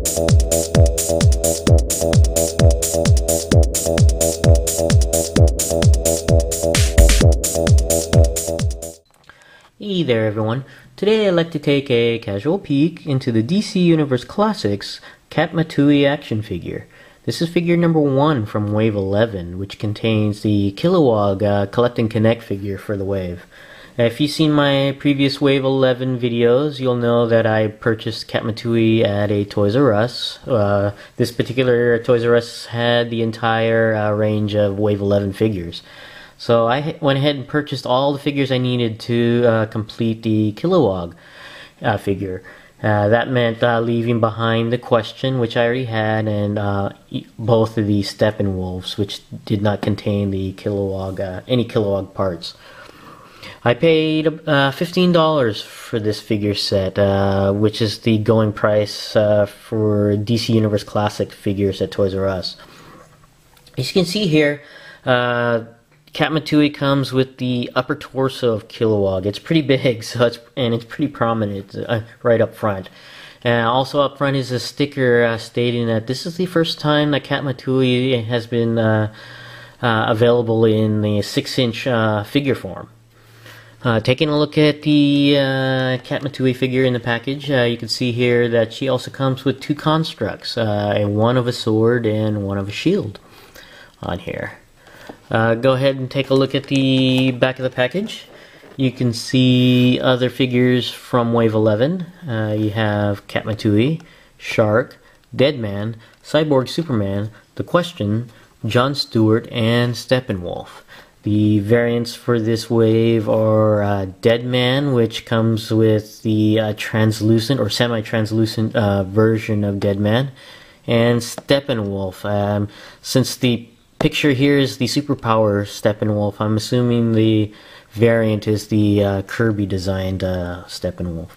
Hey there everyone, today I'd like to take a casual peek into the DC Universe Classics Katma Tui action figure. This is figure number 1 from Wave 11, which contains the Kilowog Collect and Connect figure for the wave. If you've seen my previous Wave 11 videos, you'll know that I purchased Katma Tui at a Toys R Us. This particular Toys R Us had the entire range of Wave 11 figures. So I went ahead and purchased all the figures I needed to complete the Kilowog figure. That meant leaving behind the Question, which I already had, and both of the Steppenwolfs, which did not contain the Kilowog, any Kilowog parts. I paid $15 for this figure set, which is the going price for DC Universe Classic figures at Toys R Us. As you can see here, Katma Tui comes with the upper torso of Kilowog. It's pretty big, so it's pretty prominent right up front. Also up front is a sticker stating that this is the first time that Katma Tui has been available in the 6-inch figure form. Taking a look at the Katma Tui figure in the package, you can see here that she also comes with 2 constructs, one of a sword and one of a shield on here. Go ahead and take a look at the back of the package. You can see other figures from Wave 11. You have Katma Tui, Shark, Deadman, Cyborg Superman, The Question, John Stewart, and Steppenwolf. The variants for this wave are Deadman, which comes with the translucent or semi-translucent version of Deadman, and Steppenwolf. Since the picture here is the superpower Steppenwolf, I'm assuming the variant is the Kirby designed Steppenwolf.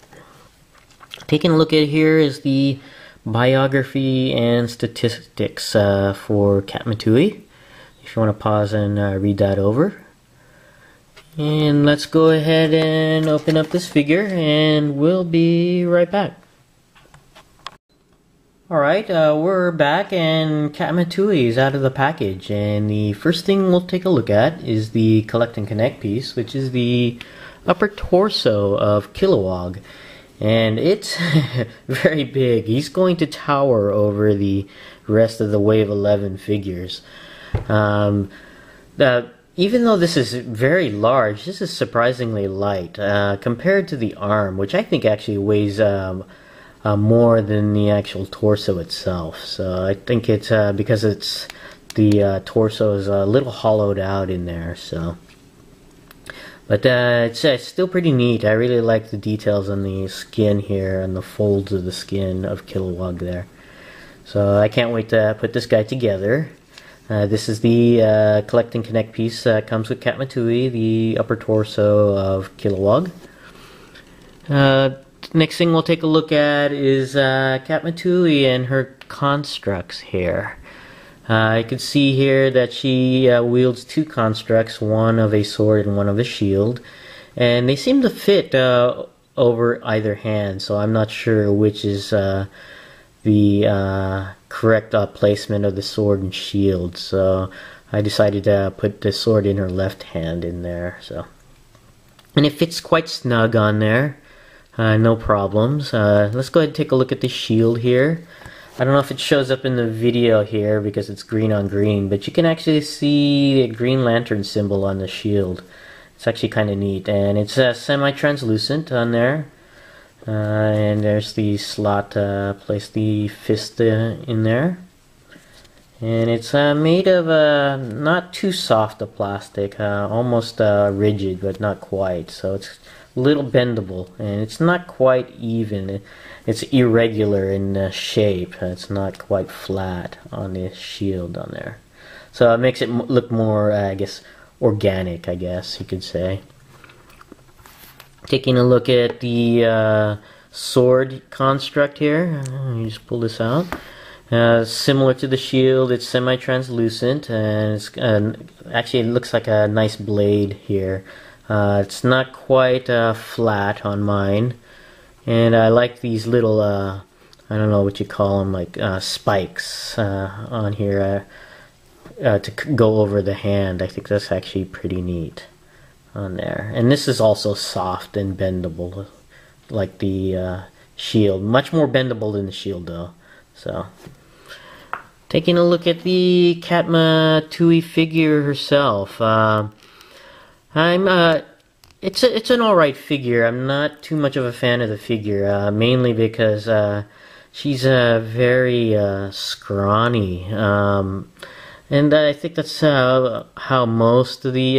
Taking a look at here is the biography and statistics for Katma Tui. If you want to pause and read that over. And let's go ahead and open up this figure and we'll be right back. Alright, we're back and Katma Tui is out of the package, and the first thing we'll take a look at is the Collect and Connect piece, which is the upper torso of Kilowog. And it's very big. He's going to tower over the rest of the Wave 11 figures. Even though this is very large, this is surprisingly light compared to the arm, which I think actually weighs more than the actual torso itself. So I think it's because it's the torso is a little hollowed out in there. So, but it's still pretty neat. I really like the details on the skin here and the folds of the skin of Kilowog there. So I can't wait to put this guy together. This is the Collect and Connect piece that comes with Katma Tui, the upper torso of Kilowog. Next thing we'll take a look at is Katma Tui and her constructs here. You can see here that she wields 2 constructs, one of a sword and one of a shield. And they seem to fit over either hand, so I'm not sure which is the correct placement of the sword and shield. So I decided to put the sword in her left hand in there. So, and it fits quite snug on there. No problems. Let's go ahead and take a look at the shield here. I don't know if it shows up in the video here because it's green on green, but you can actually see the Green Lantern symbol on the shield. It's actually kind of neat, and it's semi-translucent on there. And there's the slot to place the fist in there. And it's made of not too soft a plastic, almost rigid, but not quite. So it's a little bendable, and it's not quite even. It's irregular in shape. It's not quite flat on the shield on there. So it makes it look more, I guess, organic, I guess you could say. Taking a look at the sword construct here, you just pull this out. Similar to the shield, it's semi-translucent, and it's, actually it looks like a nice blade here. It's not quite flat on mine, and I like these little I don't know what you call them, like spikes on here to go over the hand. I think that's actually pretty neat on there. And this is also soft and bendable, like the shield. Much more bendable than the shield, though. So, taking a look at the Katma Tui figure herself. It's an alright figure. I'm not too much of a fan of the figure, mainly because she's very scrawny. And I think that's how most of the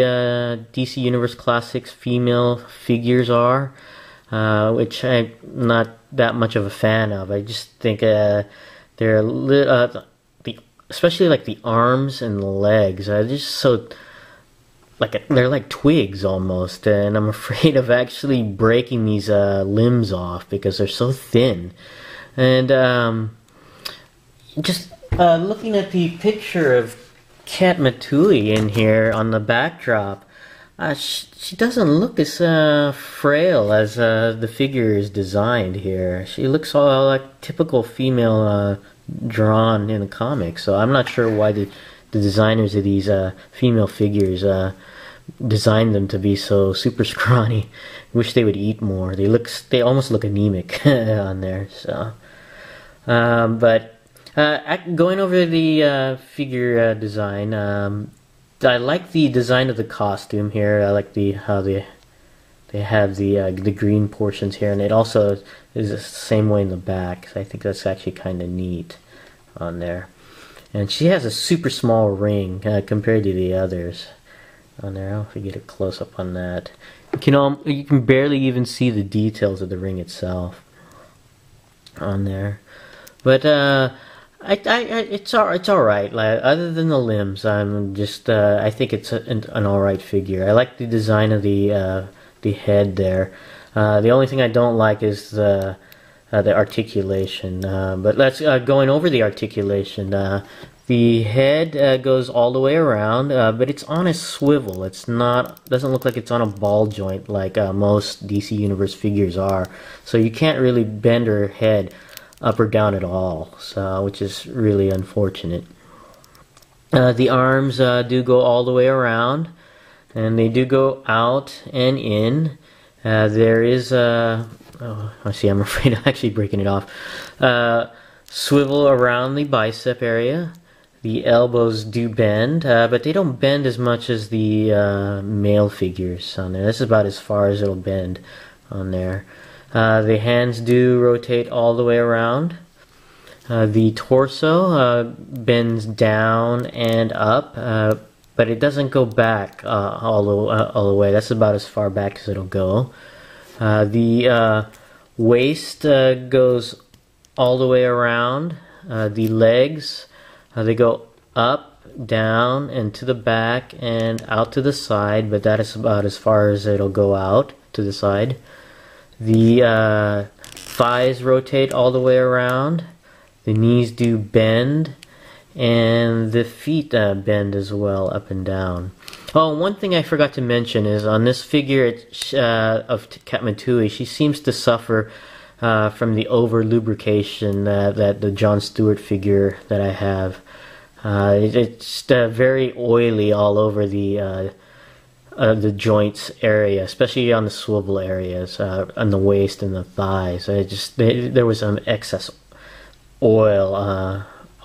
DC Universe Classics female figures are, which I'm not that much of a fan of. I just think especially like the arms and the legs are just so, like, they're like twigs almost, and I'm afraid of actually breaking these limbs off because they're so thin. And just looking at the picture of Katma Tui in here on the backdrop, she doesn't look as frail as the figure is designed here. She looks all like typical female drawn in the comics, so I'm not sure why the designers of these female figures designed them to be so super scrawny. Wish they would eat more. They almost look anemic on there. So, but going over the figure design, I like the design of the costume here. I like how they have the green portions here, and it also is the same way in the back. So I think that's actually kind of neat on there. And she has a super small ring compared to the others on there. I don't know if you get a close up on that. You can barely even see the details of the ring itself on there. But it's all right. Like, other than the limbs, I think it's an all right figure. I like the design of the head there. The only thing I don't like is the articulation. But let's going over the articulation. The head goes all the way around, but it's on a swivel. Doesn't look like it's on a ball joint like most DC Universe figures are. So you can't really bend her head up or down at all, so, which is really unfortunate. The arms do go all the way around, and they do go out and in. There is I see, I'm afraid of actually breaking it off. Swivel around the bicep area. The elbows do bend, but they don't bend as much as the male figures on there. This is about as far as it'll bend on there. The hands do rotate all the way around. The torso bends down and up, but it doesn't go back all the way. That's about as far back as it'll go. The waist goes all the way around. The legs, they go up, down, and to the back and out to the side, but that is about as far as it'll go out to the side. The thighs rotate all the way around. The knees do bend, and the feet bend as well, up and down. Oh, one thing I forgot to mention is on this figure of Katma Tui, she seems to suffer from the over lubrication that the John Stewart figure that I have. It's very oily all over the joints area, especially on the swivel areas, on the waist and the thighs. There was some excess oil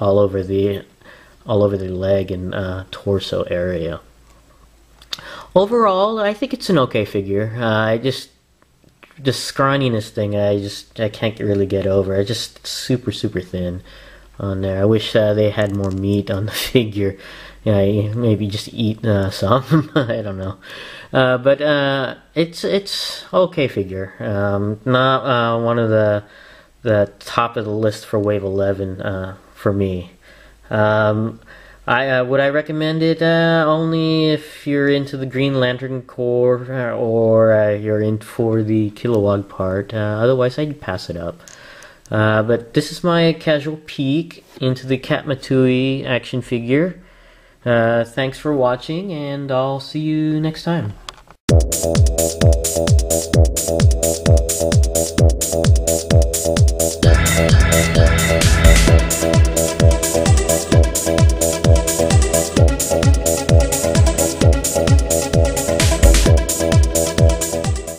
all over the leg and torso area. Overall, I think it's an okay figure. The scrawniness thing, I can't really get over. It's just super thin on there. I wish they had more meat on the figure. Maybe just eat some. I don't know. But it's okay figure. Not one of the top of the list for Wave 11 for me. Would I recommend it only if you're into the Green Lantern Corps or you're in for the Kilowog part. Otherwise, I'd pass it up. But this is my casual peek into the Katma Tui action figure. Thanks for watching, and I'll see you next time.